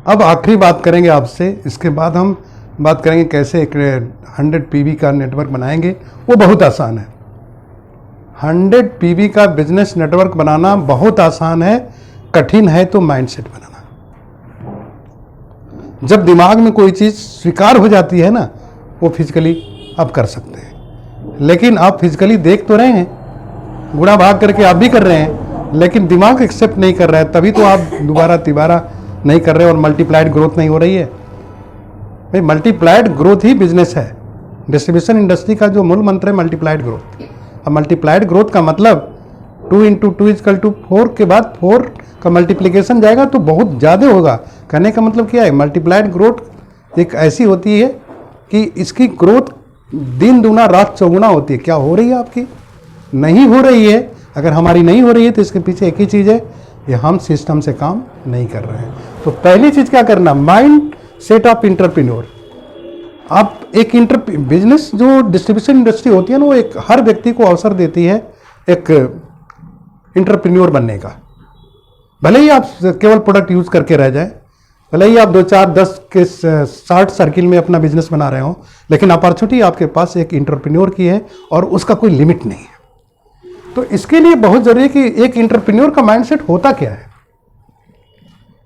अब आखिरी बात करेंगे आपसे, इसके बाद हम बात करेंगे कैसे एक 100 पीवी का नेटवर्क बनाएंगे। वो बहुत आसान है। 100 पीवी का बिजनेस नेटवर्क बनाना बहुत आसान है, कठिन है तो माइंडसेट बनाना। जब दिमाग में कोई चीज़ स्वीकार हो जाती है ना, वो फिजिकली आप कर सकते हैं। लेकिन आप फिजिकली देख तो रहे हैं, गुणा भाग करके आप भी कर रहे हैं, लेकिन दिमाग एक्सेप्ट नहीं कर रहा है, तभी तो आप दोबारा तिबारा नहीं कर रहे और मल्टीप्लाइड ग्रोथ नहीं हो रही है। भाई मल्टीप्लाइड ग्रोथ ही बिजनेस है। डिस्ट्रीब्यूशन इंडस्ट्री का जो मूल मंत्र है मल्टीप्लाइड ग्रोथ। अब मल्टीप्लाइड ग्रोथ का मतलब 2 × 2 = 4 के बाद 4 का मल्टीप्लिकेशन जाएगा तो बहुत ज़्यादा होगा। कहने का मतलब क्या है, मल्टीप्लाइड ग्रोथ एक ऐसी होती है कि इसकी ग्रोथ दिन दूना रात चौगुना होती है। क्या हो रही है आपकी? नहीं हो रही है। अगर हमारी नहीं हो रही है तो इसके पीछे एक ही चीज़ है, ये हम सिस्टम से काम नहीं कर रहे हैं। तो पहली चीज़ क्या करना, माइंड सेट ऑफ इंटरप्रेन्योर। आप एक बिजनेस जो डिस्ट्रीब्यूशन इंडस्ट्री होती है ना, वो एक हर व्यक्ति को अवसर देती है एक इंटरप्रेन्योर बनने का। भले ही आप केवल प्रोडक्ट यूज करके रह जाए, भले ही आप 2, 4, 10 के 60 सर्किल में अपना बिजनेस बना रहे हो, लेकिन अपॉर्चुनिटी आपके पास एक इंटरप्रेन्योर की है और उसका कोई लिमिट नहीं है। तो इसके लिए बहुत जरूरी है कि एक इंटरप्रेन्योर का माइंडसेट होता क्या है,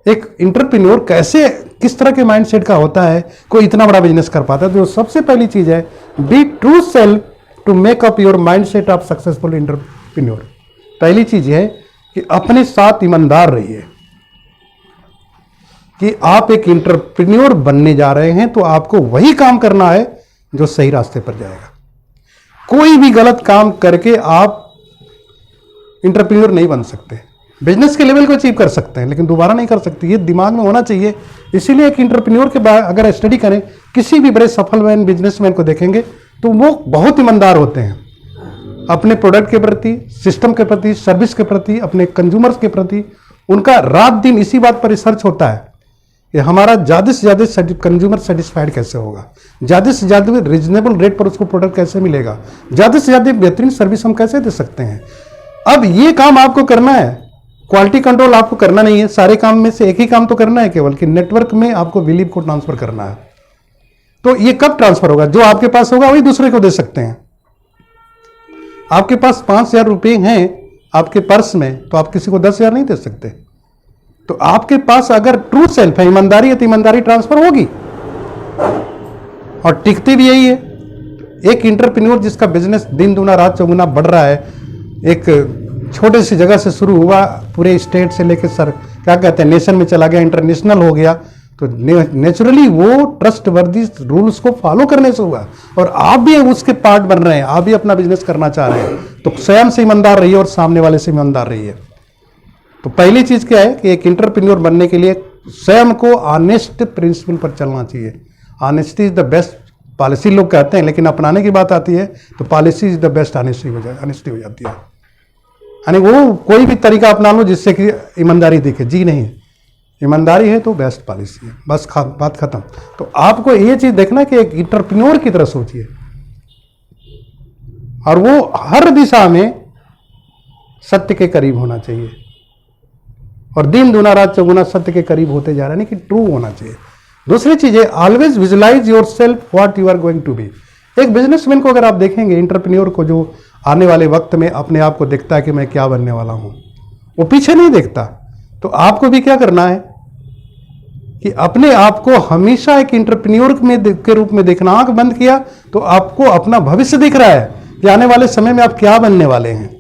एक इंटरप्रेन्योर कैसे किस तरह के माइंडसेट का होता है, कोई इतना बड़ा बिजनेस कर पाता है। तो सबसे पहली चीज है, be true self to make up your mindset of successful entrepreneur. पहली चीज है कि अपने साथ ईमानदार रहिए कि आप एक इंटरप्रेन्योर बनने जा रहे हैं, तो आपको वही काम करना है जो सही रास्ते पर जाएगा। कोई भी गलत काम करके आप इंटरप्रेन्योर नहीं बन सकते। बिजनेस के लेवल को अचीव कर सकते हैं, लेकिन दोबारा नहीं कर सकते। ये दिमाग में होना चाहिए। इसीलिए एक इंटरप्रेन्योर के बाद अगर स्टडी करें, किसी भी बड़े सफल बिजनेसमैन को देखेंगे तो वो बहुत ईमानदार होते हैं अपने प्रोडक्ट के प्रति, सिस्टम के प्रति, सर्विस के प्रति, अपने कंज्यूमर्स के प्रति। उनका रात दिन इसी बात पर रिसर्च होता है कि हमारा ज़्यादा से ज़्यादा कंज्यूमर सेटिस्फाइड कैसे होगा, ज़्यादा से ज़्यादा रीजनेबल रेट पर उसको प्रोडक्ट कैसे मिलेगा, ज़्यादा से ज़्यादा बेहतरीन सर्विस हम कैसे दे सकते हैं। अब ये काम आपको करना है, क्वालिटी कंट्रोल आपको करना नहीं है। सारे काम में से एक ही काम तो करना है केवल, कि नेटवर्क में आपको बिलीव को ट्रांसफर करना है। तो ये कब ट्रांसफर होगा, जो आपके पास होगा वही दूसरे को दे सकते हैं। आपके पास 5,000 रुपये हैं आपके पर्स में, तो आप किसी को 10,000 नहीं दे सकते। तो आपके पास अगर ट्रू सेल्फ है, ईमानदारी है, तो ईमानदारी ट्रांसफर होगी और टिकती भी यही है। एक इंटरप्रेन्योर जिसका बिजनेस दिन दूना रात चौगुना बढ़ रहा है, एक छोटे सी जगह से शुरू हुआ, पूरे स्टेट से लेकर सर क्या कहते हैं नेशन में चला गया, इंटरनेशनल हो गया, तो नेचुरली वो ट्रस्ट वर्दी रूल्स को फॉलो करने से हुआ। और आप भी उसके पार्ट बन रहे हैं, आप भी अपना बिजनेस करना चाह रहे हैं, तो स्वयं से ईमानदार रहिए और सामने वाले से ईमानदार रहिए। तो पहली चीज क्या है कि एक इंटरप्रेन्योर बनने के लिए स्वयं को ऑनेस्ट प्रिंसिपल पर चलना चाहिए। Honesty is the best policy लोग कहते हैं, लेकिन अपनाने की बात आती है तो policy is the best honesty हो जाती है। यानी वो कोई भी तरीका अपना लो जिससे कि ईमानदारी दिखे। जी नहीं, ईमानदारी है तो बेस्ट पॉलिसी है, बस बात खत्म। तो आपको ये चीज देखना कि एक इंटरप्रेन्योर की तरह सोचिए और वो हर दिशा में सत्य के करीब होना चाहिए और दिन दूना रात चौगुना सत्य के करीब होते जा रहा है, यानी कि ट्रू होना चाहिए। दूसरी चीज है, always visualise your self what you are going to be. एक बिजनेसमैन को अगर आप देखेंगे, इंटरप्रेन्योर को, जो आने वाले वक्त में अपने आप को देखता है कि मैं क्या बनने वाला हूं, वो पीछे नहीं देखता। तो आपको भी क्या करना है कि अपने आप को हमेशा एक इंटरप्रेन्योर के रूप में देखना। आंख बंद किया तो आपको अपना भविष्य दिख रहा है कि आने वाले समय में आप क्या बनने वाले हैं।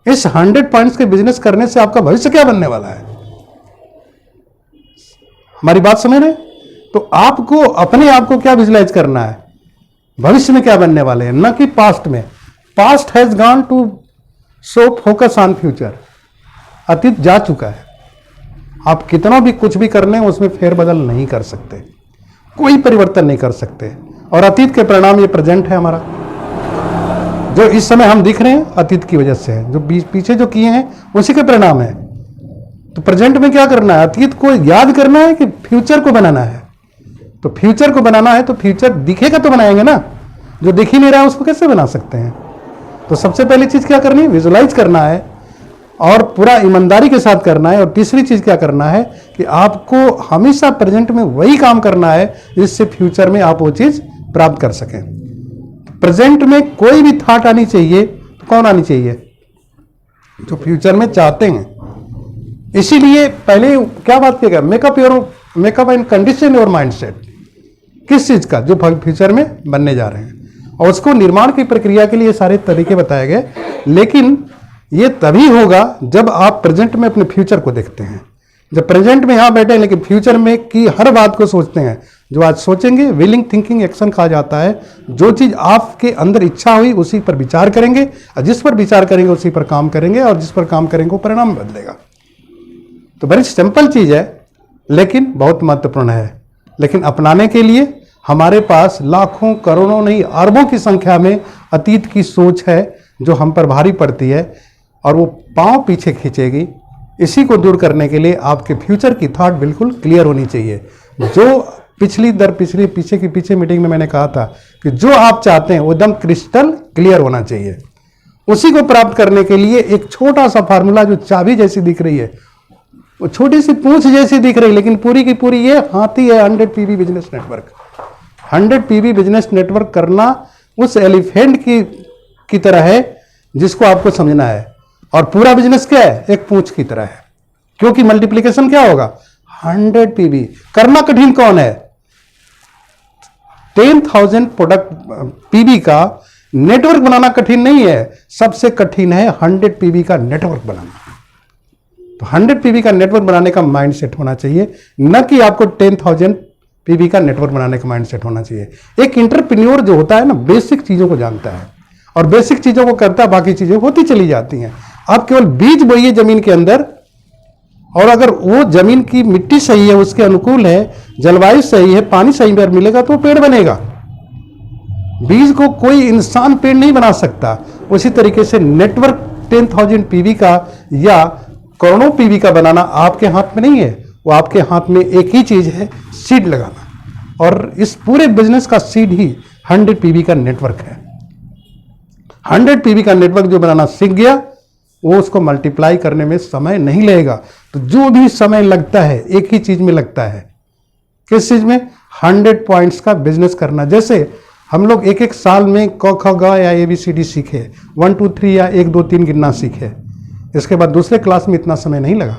इस 100 पॉइंट्स के बिजनेस करने से आपका भविष्य क्या बनने वाला है, हमारी बात समझ रहे? तो आपको अपने आप को क्या विजुलाइज करना है, भविष्य में क्या बनने वाले हैं, न कि पास्ट में। Past has gone to so focus on future. अतीत जा चुका है, आप कितना भी कुछ भी कर लें उसमें फेरबदल नहीं कर सकते, कोई परिवर्तन नहीं कर सकते। और अतीत के परिणाम ये प्रेजेंट है हमारा, जो इस समय हम दिख रहे हैं अतीत की वजह से है, जो पीछे जो किए हैं उसी के परिणाम है। तो प्रेजेंट में क्या करना है, अतीत को याद करना है कि फ्यूचर को बनाना है। तो फ्यूचर को बनाना है तो फ्यूचर दिखेगा तो बनाएंगे ना, जो दिख ही नहीं रहा है उसको कैसे बना सकते हैं। तो सबसे पहली चीज क्या करनी है, विजुलाइज करना है और पूरा ईमानदारी के साथ करना है। और तीसरी चीज क्या करना है कि आपको हमेशा प्रेजेंट में वही काम करना है जिससे फ्यूचर में आप वो चीज प्राप्त कर सकें। प्रेजेंट में कोई भी थॉट आनी चाहिए तो कौन आनी चाहिए? जो फ्यूचर में चाहते हैं। इसीलिए पहले क्या बात किया गया, makeup and condition your mindset. किस चीज का? जो फ्यूचर में बनने जा रहे हैं, और उसको निर्माण की प्रक्रिया के लिए सारे तरीके बताए गए। लेकिन ये तभी होगा जब आप प्रेजेंट में अपने फ्यूचर को देखते हैं। जब प्रेजेंट में यहां बैठे लेकिन फ्यूचर में की हर बात को सोचते हैं। जो आज सोचेंगे विलिंग थिंकिंग एक्शन कहा जाता है। जो चीज आपके अंदर इच्छा हुई उसी पर विचार करेंगे, और जिस पर विचार करेंगे उसी पर काम करेंगे, और जिस पर काम करेंगे वो परिणाम बदलेगा। तो बड़ी सिंपल चीज है लेकिन बहुत महत्वपूर्ण है। लेकिन अपनाने के लिए हमारे पास लाखों करोड़ों नहीं अरबों की संख्या में अतीत की सोच है जो हम पर भारी पड़ती है और वो पांव पीछे खींचेगी। इसी को दूर करने के लिए आपके फ्यूचर की थॉट बिल्कुल क्लियर होनी चाहिए। जो पीछे की पीछे मीटिंग में मैंने कहा था कि जो आप चाहते हैं वो एकदम क्रिस्टल क्लियर होना चाहिए। उसी को प्राप्त करने के लिए एक छोटा सा फार्मूला जो चाबी जैसी दिख रही है, वो छोटी सी पूंछ जैसी दिख रही है, लेकिन पूरी की पूरी ये हाथी है 100 PB business network. 100 PB business network करना उस एलिफेंट की तरह है जिसको आपको समझना है। और पूरा बिजनेस क्या है? एक पूंछ की तरह है, क्योंकि मल्टीप्लिकेशन क्या होगा? 100 PB। करना कठिन कौन है? 10,000 प्रोडक्ट PB का नेटवर्क बनाना कठिन नहीं है, सबसे कठिन है 100 PB का नेटवर्क बनाना। तो 100 PB का नेटवर्क बनाने का माइंडसेट होना चाहिए, न कि आपको 10,000 PB का नेटवर्क बनाने का माइंडसेट होना चाहिए। एक एंटरप्रेन्योर जो होता है ना, बेसिक चीजों को जानता है और बेसिक चीजों को करता है, बाकी चीजें होती चली जाती हैं। आप केवल बीज बोइए जमीन के अंदर, और अगर वो जमीन की मिट्टी सही है, उसके अनुकूल है, जलवायु सही है, पानी सही पर मिलेगा तो पेड़ बनेगा। बीज को कोई इंसान पेड़ नहीं बना सकता। उसी तरीके से नेटवर्क 10,000 PB का या करोड़ों PB का बनाना आपके हाथ में नहीं है। वो आपके हाथ में एक ही चीज है, सीड लगाना। और इस पूरे बिजनेस का सीड ही 100 PB का नेटवर्क है। 100 PB का नेटवर्क जो बनाना सीख गया वो उसको मल्टीप्लाई करने में समय नहीं लगेगा। तो जो भी समय लगता है एक ही चीज में लगता है। किस चीज में? 100 पॉइंट्स का बिजनेस करना। जैसे हम लोग एक एक साल में क ख ग या ABCD सीखे, 1 2 3 या 1 2 3 गिनना सीखे। इसके बाद दूसरे क्लास में इतना समय नहीं लगा,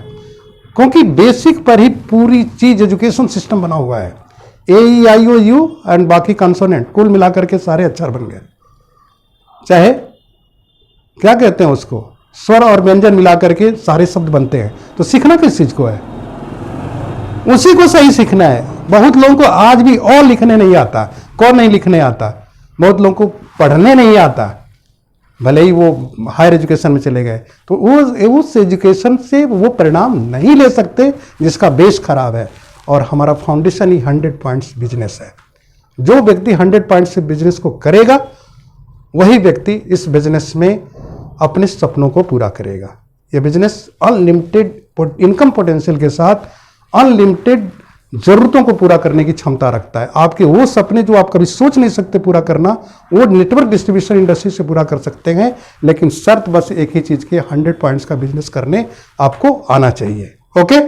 क्योंकि बेसिक पर ही पूरी चीज एजुकेशन सिस्टम बना हुआ है। AEIOU एंड बाकी कंसोनेंट कुल मिलाकर के सारे अक्षर बन गए। चाहे क्या कहते हैं उसको, स्वर और व्यंजन मिलाकर के सारे शब्द बनते हैं। तो सीखना किस चीज को है? उसी को सही सीखना है। बहुत लोगों को आज भी और लिखने नहीं आता। कौन नहीं लिखने आता? बहुत लोगों को पढ़ने नहीं आता, भले ही वो हायर एजुकेशन में चले गए। तो उस एजुकेशन से वो परिणाम नहीं ले सकते जिसका बेस खराब है। और हमारा फाउंडेशन ही 100 पॉइंट्स बिजनेस है। जो व्यक्ति 100 पॉइंट्स से बिजनेस को करेगा वही व्यक्ति इस बिजनेस में अपने सपनों को पूरा करेगा। यह बिजनेस अनलिमिटेड इनकम पोटेंशियल के साथ अनलिमिटेड जरूरतों को पूरा करने की क्षमता रखता है। आपके वो सपने जो आप कभी सोच नहीं सकते पूरा करना, वो नेटवर्क डिस्ट्रीब्यूशन इंडस्ट्री से पूरा कर सकते हैं। लेकिन शर्त बस एक ही चीज की, 100 पॉइंट्स का बिजनेस करने आपको आना चाहिए। ओके।